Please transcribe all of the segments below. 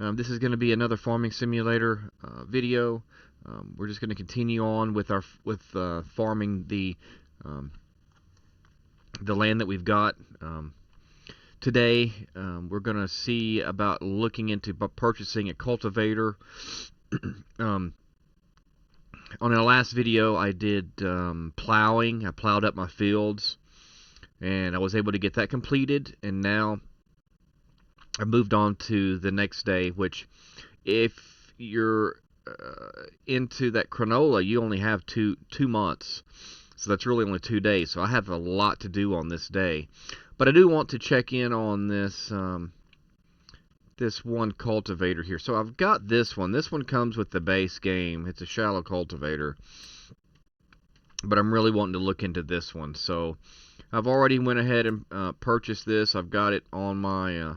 This is going to be another farming simulator video. We're just going to continue on with farming um, the land that we've got. Today, we're going to see about looking into purchasing a cultivator. On our last video, I did plowing. I plowed up my fields, and I was able to get that completed. And now I moved on to the next day, which, if you're into that canola, you only have two months. So that's really only 2 days. So I have a lot to do on this day. But I do want to check in on this this one cultivator here. So I've got this one. This one comes with the base game. It's a shallow cultivator. But I'm really wanting to look into this one. So I've already went ahead and purchased this. I've got it on my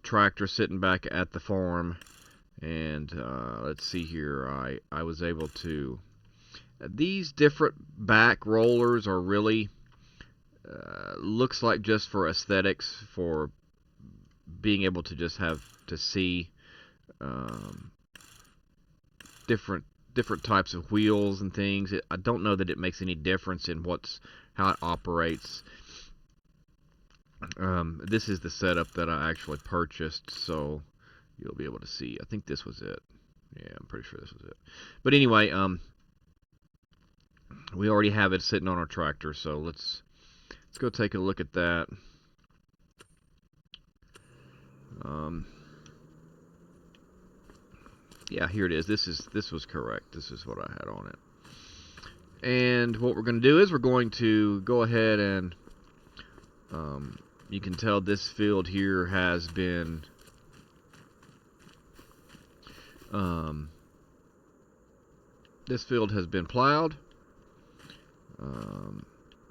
tractor sitting back at the farm. And let's see here. I was able to... These different back rollers are really... looks like just for aesthetics, for being able to just have to see different types of wheels and things. I don't know that it makes any difference in how it operates. This is the setup that I actually purchased, so you'll be able to see. I think this was it. Yeah, I'm pretty sure this was it. But anyway, we already have it sitting on our tractor, so let's go take a look at that. Yeah, here it is. This was correct. This is what I had on it. And what we're going to do is we're going to go ahead and you can tell this field here has been plowed.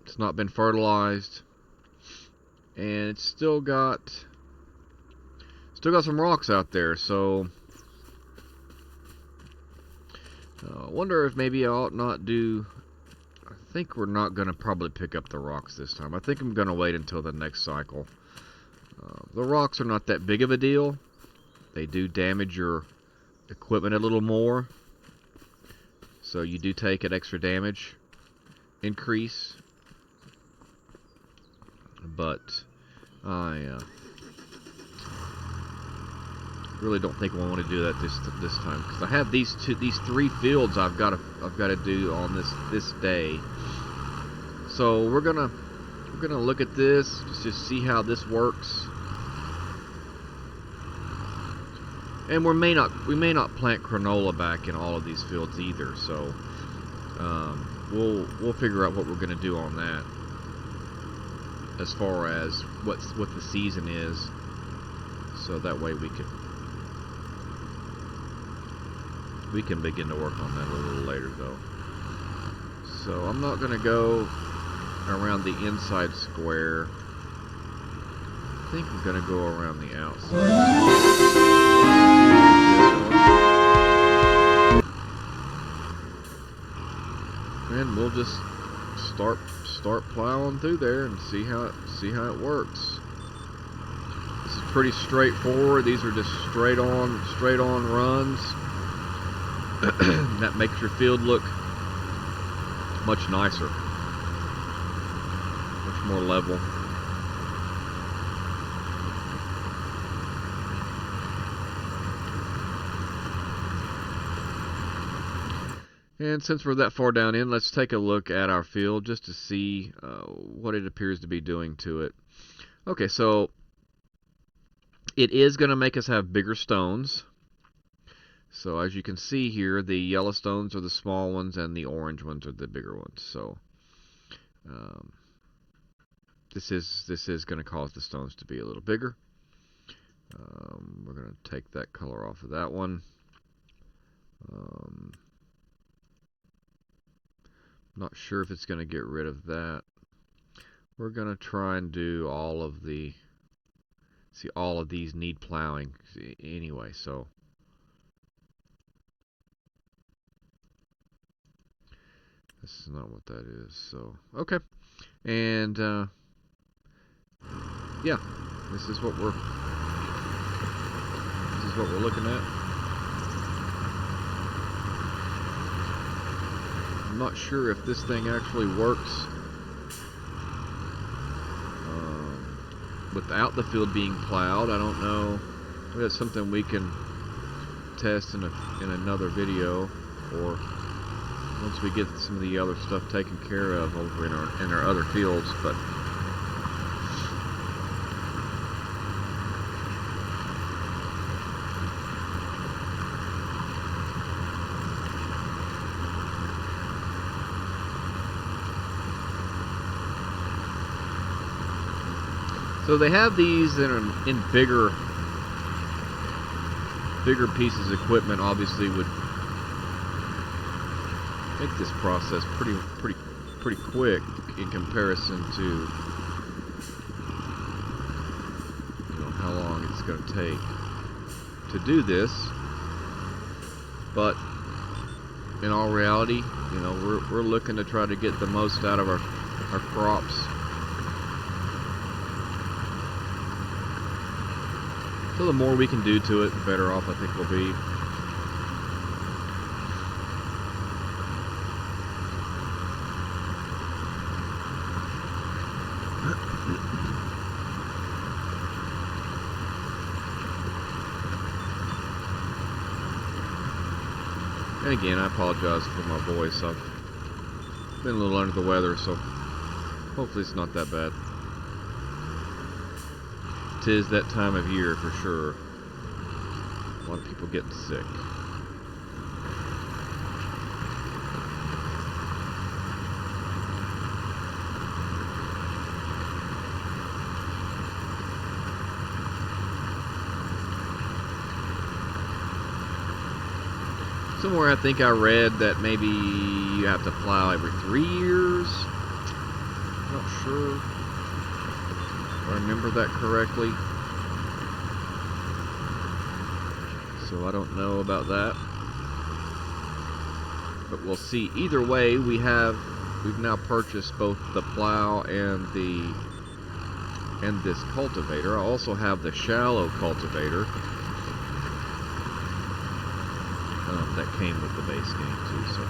It's not been fertilized, and it's still got some rocks out there. So I wonder if maybe I ought not do. I think we're not going to probably pick up the rocks this time. I think I'm going to wait until the next cycle. The rocks are not that big of a deal. They do damage your equipment a little more, so you do take an extra damage increase. But I really don't think we'll want to do that this time, because I have these 3 fields I've got to do on this day. So we're gonna look at this, just see how this works. And we may not plant canola back in all of these fields either. So we'll figure out what we're gonna do on that, as far as what the season is, so that way we can begin to work on that a little later, though. So I'm not going to go around the inside square. I think I'm going to go around the outside. And we'll just start plowing through there and see how it works. This is pretty straightforward. These are just straight on runs. That makes your field look much nicer, much more level. And since we're that far down in, let's take a look at our field just to see what it appears to be doing to it. Okay, so it is going to make us have bigger stones. So as you can see here, the yellow stones are the small ones and the orange ones are the bigger ones. So this is going to cause the stones to be a little bigger. We're going to take that color off of that one. Not sure if it's going to get rid of that. We're going to try and do all of these need plowing anyway, so this is not what that is. So okay, and yeah, this is what what we're looking at. I'm not sure if this thing actually works without the field being plowed. I don't know. That's something we can test in another video, or once we get some of the other stuff taken care of over in our other fields. But so they have these in bigger pieces of equipment. Obviously, would make this process pretty quick in comparison to, you know, how long it's going to take to do this. But in all reality, you know, we're looking to try to get the most out of our crops. So the more we can do to it, the better off I think we'll be. And again, I apologize for my voice. I've been a little under the weather, so hopefully it's not that bad. 'Tis that time of year for sure. A lot of people getting sick. Somewhere I think I read that maybe you have to plow every 3 years. I'm not sure if I remember that correctly. So I don't know about that. But we'll see. Either way, we've now purchased both the plow and this cultivator. I also have the shallow cultivator. That came with the base game too, so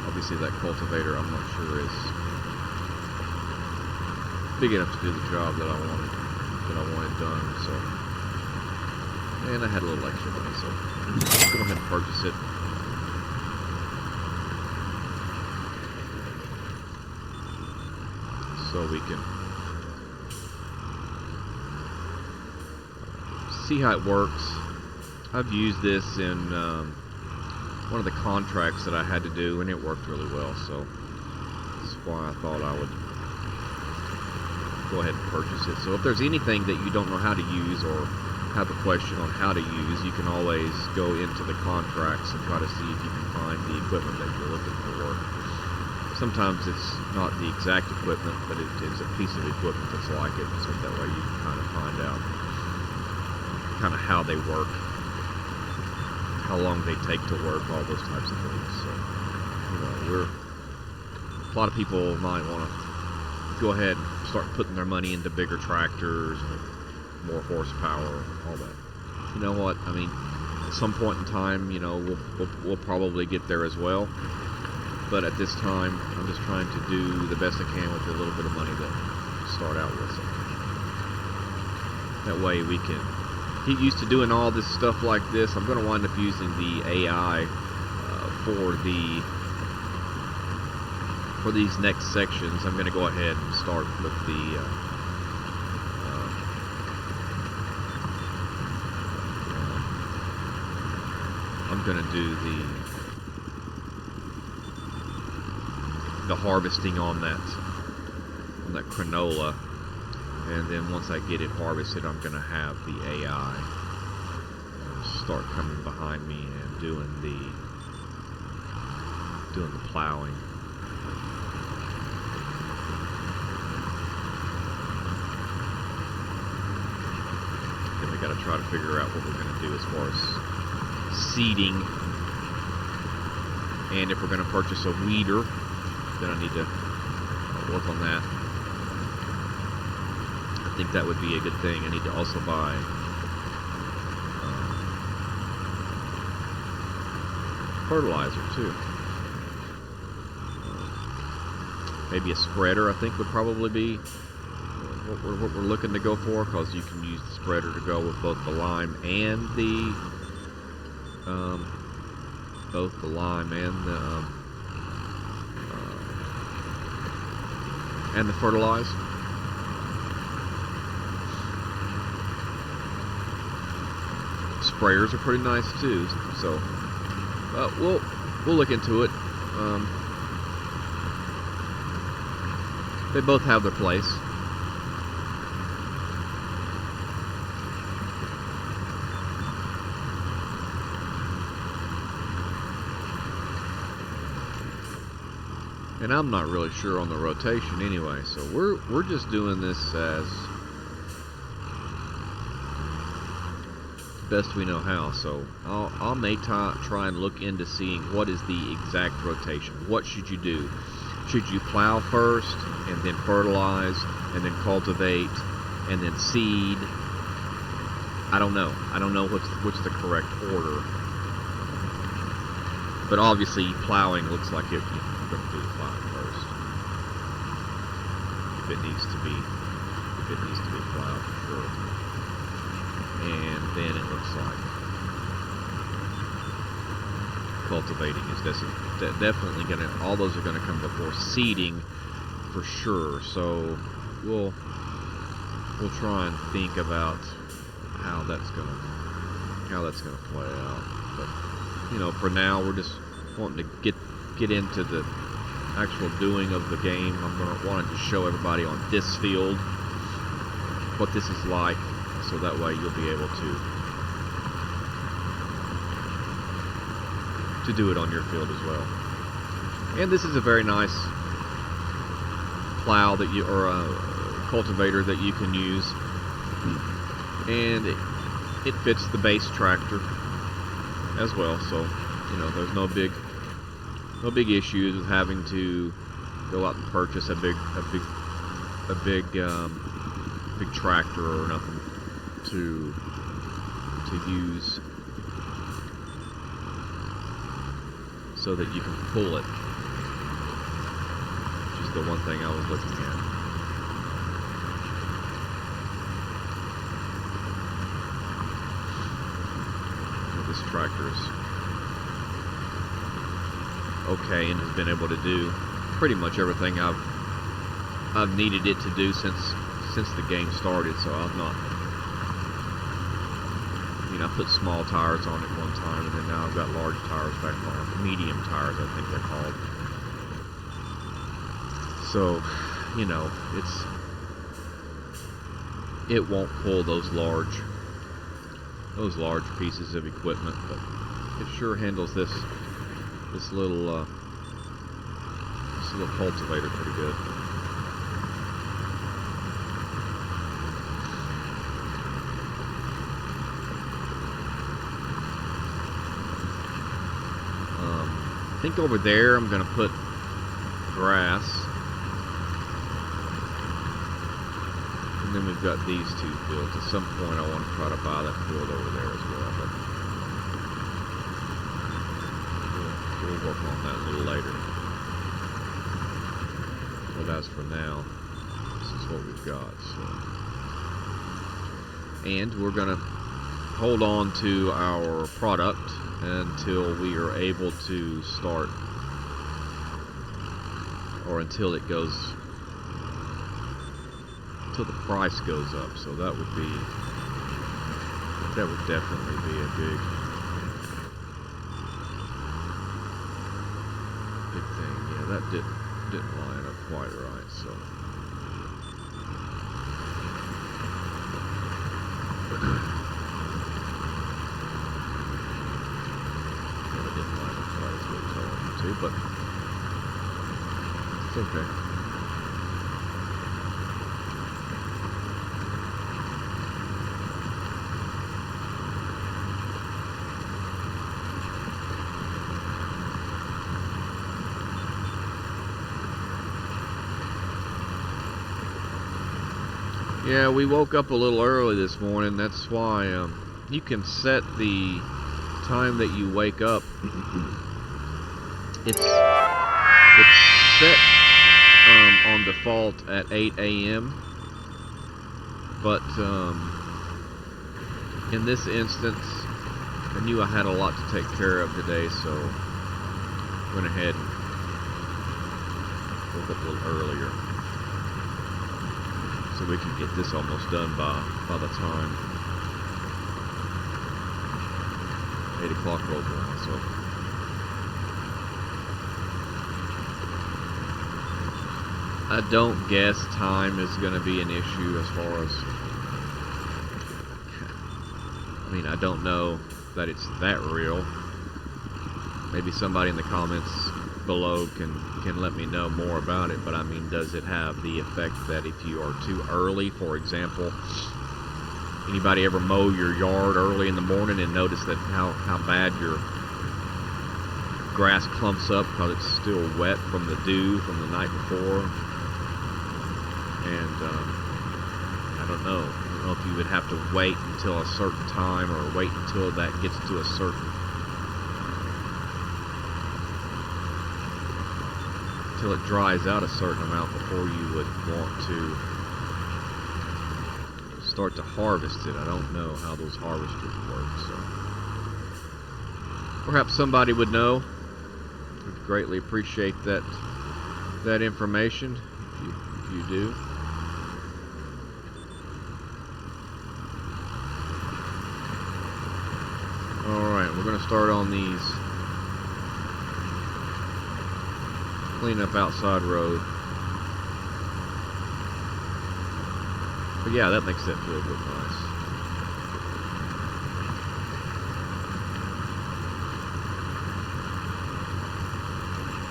obviously that cultivator I'm not sure is big enough to do the job that I wanted done. So, and I had a little extra money, so let's go ahead and purchase it. So we can see how it works. I've used this in one of the contracts that I had to do, and it worked really well, so that's why I thought I would go ahead and purchase it. So if there's anything that you don't know how to use or have a question on how to use, you can always go into the contracts and try to see if you can find the equipment that you're looking for. Sometimes it's not the exact equipment, but it is a piece of equipment that's like it, so that way you can kind of find out kind of how they work, how long they take to work, all those types of things. So, you know, a lot of people might want to go ahead and start putting their money into bigger tractors, more horsepower, all that. You know what? I mean, at some point in time, you know, we'll probably get there as well. But at this time, I'm just trying to do the best I can with the little bit of money that I start out with. So that way we can get used to doing all this stuff like this. I'm going to wind up using the AI for these next sections. I'm going to go ahead and start with the I'm going to do the harvesting on that canola. And then once I get it harvested, I'm going to have the AI start coming behind me and doing the plowing. Then we got to try to figure out what we're going to do as far as seeding, and if we're going to purchase a weeder, then I need to work on that. think that would be a good thing. I need to also buy fertilizer too. Maybe a spreader, I think, would probably be what we're looking to go for, because you can use the spreader to go with both the lime and the fertilizer. Sprayers are pretty nice too, so we'll look into it. They both have their place. And I'm not really sure on the rotation anyway, so we're just doing this as best we know how. So I may try and look into seeing what is the exact rotation. What should you do? Should you plow first and then fertilize and then cultivate and then seed? I don't know. I don't know what's the correct order. But obviously plowing looks like you're going to do the plowing first. If it needs to be plowed for sure. And then it looks like cultivating is definitely going to, all those are going to come before seeding for sure. So we'll try and think about how that's going to play out. But you know, for now we're just wanting to get into the actual doing of the game. I'm wanting to show everybody on this field what this is like, so that way you'll be able to do it on your field as well. And this is a very nice plow that you, or a cultivator that you can use, and it fits the base tractor as well. So you know, there's no big issues with having to go out and purchase a big tractor or nothing to use, so that you can pull it, which is the one thing I was looking at. So this tractor is okay and has been able to do pretty much everything I've needed it to do since the game started. So I've not, I put small tires on it one time, and then now I've got large tires back on, medium tires I think they're called. So, you know, it won't pull those large pieces of equipment, but it sure handles this little cultivator pretty good. I think over there I'm going to put grass, and then we've got these two fields. At some point I want to try to buy that field over there as well, but we'll work on that a little later. But as for now, this is what we've got. So, and we're going to hold on to our product until we are able to start, or until it goes, until the price goes up. So that would definitely be a big thing. Yeah, that didn't line up quite right. So but it's okay. Yeah, we woke up a little early this morning. That's why you can set the time that you wake up. It's set on default at 8 a.m. But in this instance, I knew I had a lot to take care of today, so went ahead and woke up a little earlier so we can get this almost done by the time 8 o'clock rolls around. So I don't guess time is going to be an issue as far as, I mean, I don't know that it's that real. Maybe somebody in the comments below can let me know more about it, but I mean, does it have the effect that if you are too early, for example, anybody ever mow your yard early in the morning and notice that how bad your grass clumps up because it's still wet from the dew from the night before? And I don't know if you would have to wait until a certain time or wait until that gets to a certain, until it dries out a certain amount before you would want to start to harvest it. I don't know how those harvesters work, so perhaps somebody would know. I'd greatly appreciate that information if you do. Alright, we're going to start on these clean up outside road. But yeah, that makes that field look nice.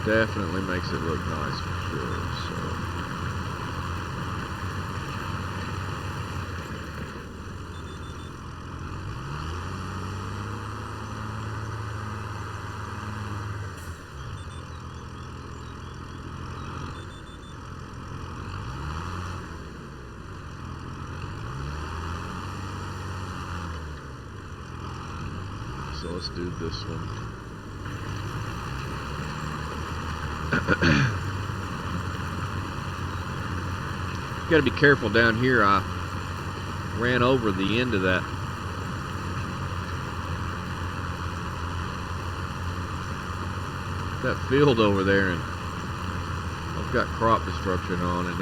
Definitely makes it look nice for sure. So let's do this one. You gotta be careful down here. I ran over the end of that field over there, and I've got crop destruction on, and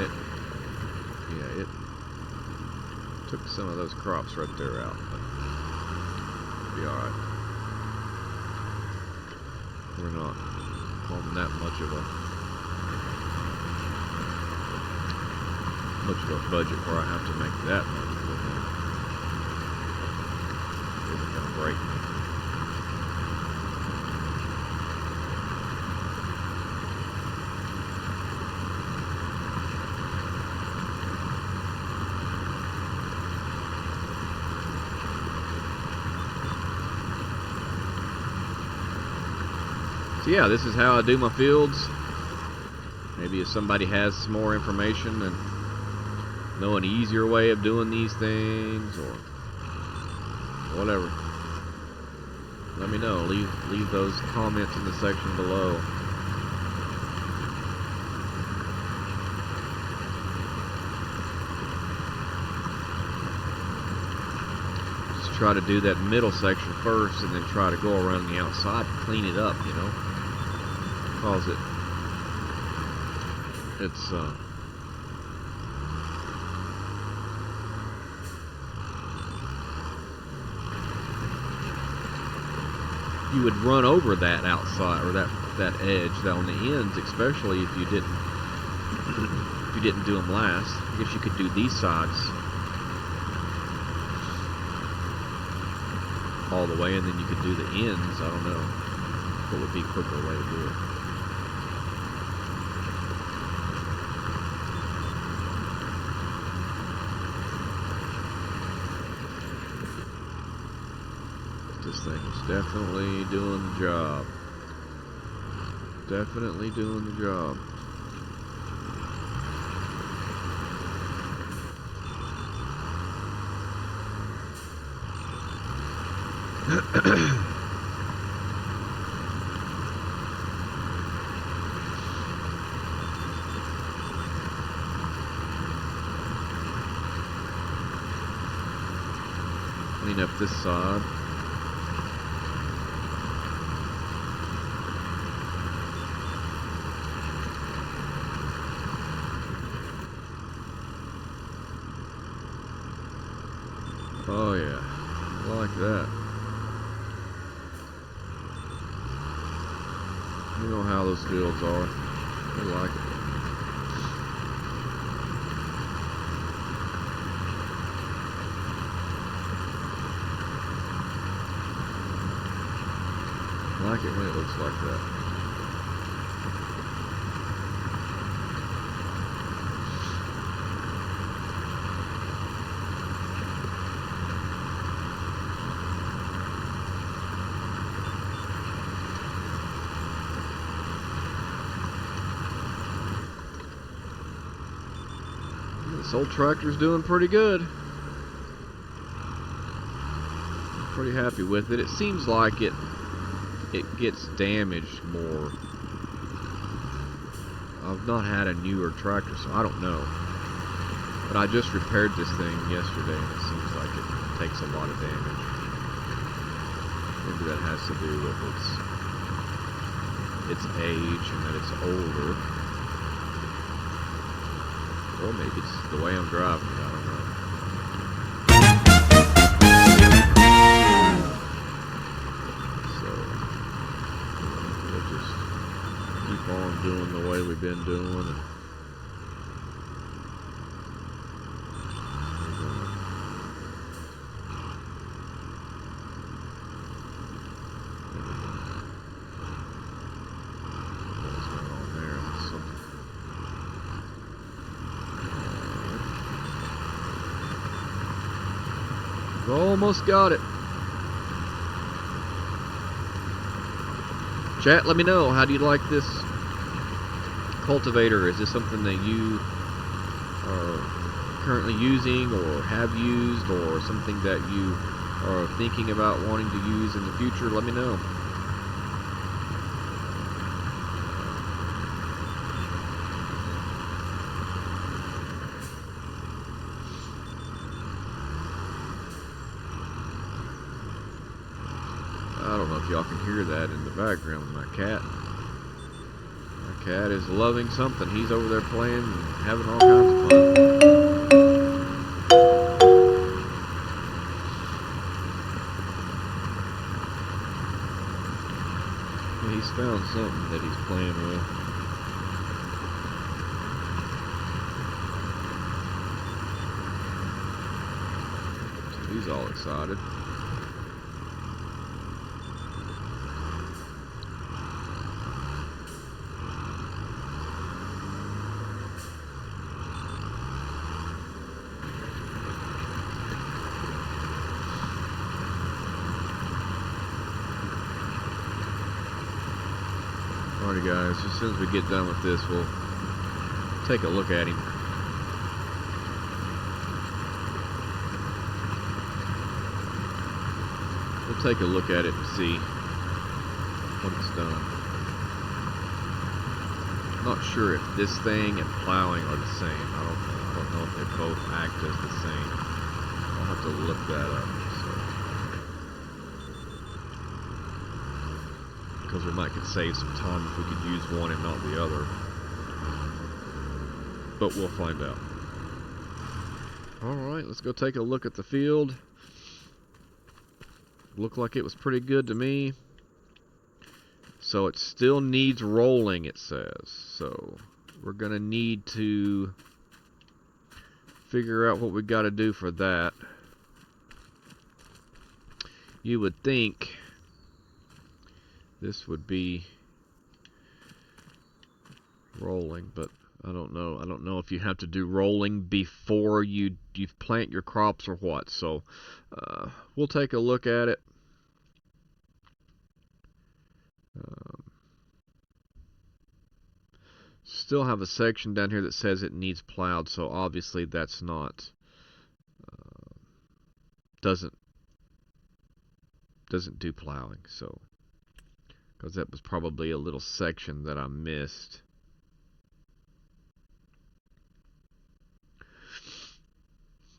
it took some of those crops right there out, but it'll be alright. We're not on that much of a budget where I have to make that much of it. It isn't going to break me. So yeah, this is how I do my fields. Maybe if somebody has some more information and know an easier way of doing these things or whatever, let me know. Leave those comments in the section below. Just try to do that middle section first and then try to go around the outside and clean it up, you know, because it's you would run over that outside or that edge on the ends, especially if you didn't do them last. I guess you could do these sides all the way, and then you could do the ends. I don't know what would be a quicker way to do it. This thing is definitely doing the job. Definitely doing the job. Clean up this side. Oh yeah, I like that. You know how those fields are. I like it. I like it when it looks like that. This old tractor's doing pretty good. I'm pretty happy with it. It seems like it gets damaged more. I've not had a newer tractor, so I don't know. But I just repaired this thing yesterday, and it seems like it takes a lot of damage. Maybe that has to do with its age and that it's older. Or maybe it's the way I'm driving it, I don't know. So, we'll just keep on doing the way we've been doing. And what's going on there? Almost got it. Chat, let me know. How do you like this cultivator? Is this something that you are currently using or have used, or something that you are thinking about wanting to use in the future? Let me know. I don't know if y'all can hear that in the background. My cat is loving something. He's over there playing and having all kinds of fun. He's found something that he's playing with. So he's all excited. Alrighty guys, as soon as we get done with this, we'll take a look at him. We'll take a look at it and see what it's done. I'm not sure if this thing and plowing are the same. I don't know if they both act as the same. I'll have to look that up. Because we might could save some time if we could use one and not the other. But we'll find out. Alright, let's go take a look at the field. Looked like it was pretty good to me. So it still needs rolling, it says. So we're going to need to figure out what we got to do for that. You would think this would be rolling, but I don't know. I don't know if you have to do rolling before you plant your crops or what. So we'll take a look at it. Still have a section down here that says it needs plowed, so obviously that's not doesn't doesn't do plowing. So, because that was probably a little section that I missed.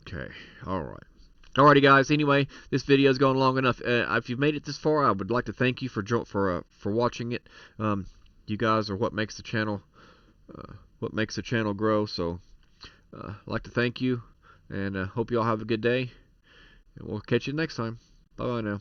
Okay, alright. Alrighty guys, anyway, this video is going long enough. If you've made it this far, I would like to thank you for watching it. You guys are what makes the channel grow, so I'd like to thank you, and hope you all have a good day, and we'll catch you next time. Bye-bye now.